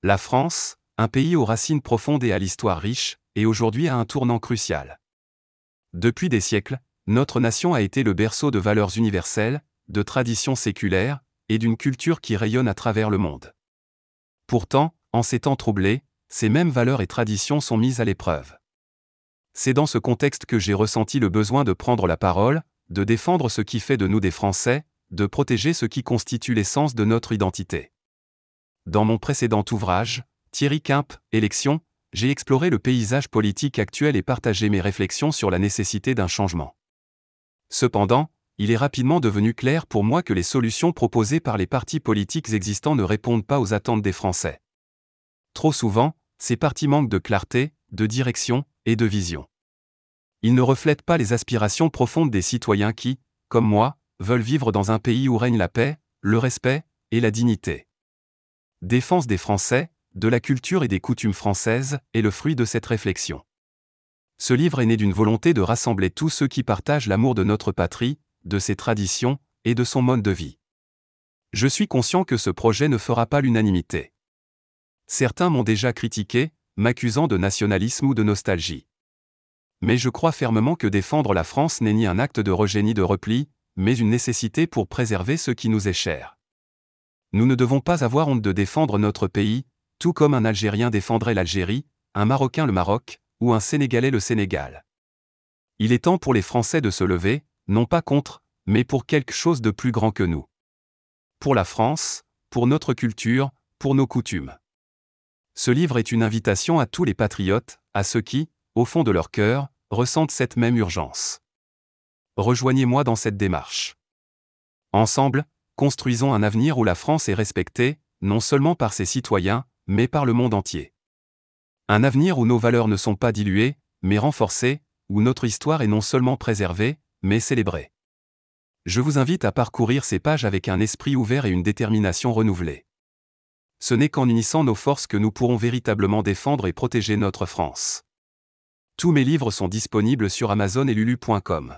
La France, un pays aux racines profondes et à l'histoire riche, est aujourd'hui à un tournant crucial. Depuis des siècles, notre nation a été le berceau de valeurs universelles, de traditions séculaires, et d'une culture qui rayonne à travers le monde. Pourtant, en ces temps troublés, ces mêmes valeurs et traditions sont mises à l'épreuve. C'est dans ce contexte que j'ai ressenti le besoin de prendre la parole, de défendre ce qui fait de nous des Français, de protéger ce qui constitue l'essence de notre identité. Dans mon précédent ouvrage, Thierry Quimpe, Élections, j'ai exploré le paysage politique actuel et partagé mes réflexions sur la nécessité d'un changement. Cependant, il est rapidement devenu clair pour moi que les solutions proposées par les partis politiques existants ne répondent pas aux attentes des Français. Trop souvent, ces partis manquent de clarté, de direction et de vision. Ils ne reflètent pas les aspirations profondes des citoyens qui, comme moi, veulent vivre dans un pays où règne la paix, le respect et la dignité. Défense des Français, de la culture et des coutumes françaises est le fruit de cette réflexion. Ce livre est né d'une volonté de rassembler tous ceux qui partagent l'amour de notre patrie, de ses traditions et de son mode de vie. Je suis conscient que ce projet ne fera pas l'unanimité. Certains m'ont déjà critiqué, m'accusant de nationalisme ou de nostalgie. Mais je crois fermement que défendre la France n'est ni un acte de rejet ni de repli, mais une nécessité pour préserver ce qui nous est cher. Nous ne devons pas avoir honte de défendre notre pays, tout comme un Algérien défendrait l'Algérie, un Marocain le Maroc, ou un Sénégalais le Sénégal. Il est temps pour les Français de se lever, non pas contre, mais pour quelque chose de plus grand que nous. Pour la France, pour notre culture, pour nos coutumes. Ce livre est une invitation à tous les patriotes, à ceux qui, au fond de leur cœur, ressentent cette même urgence. Rejoignez-moi dans cette démarche. Ensemble, construisons un avenir où la France est respectée, non seulement par ses citoyens, mais par le monde entier. Un avenir où nos valeurs ne sont pas diluées, mais renforcées, où notre histoire est non seulement préservée, mais célébrée. Je vous invite à parcourir ces pages avec un esprit ouvert et une détermination renouvelée. Ce n'est qu'en unissant nos forces que nous pourrons véritablement défendre et protéger notre France. Tous mes livres sont disponibles sur Amazon et Lulu.com.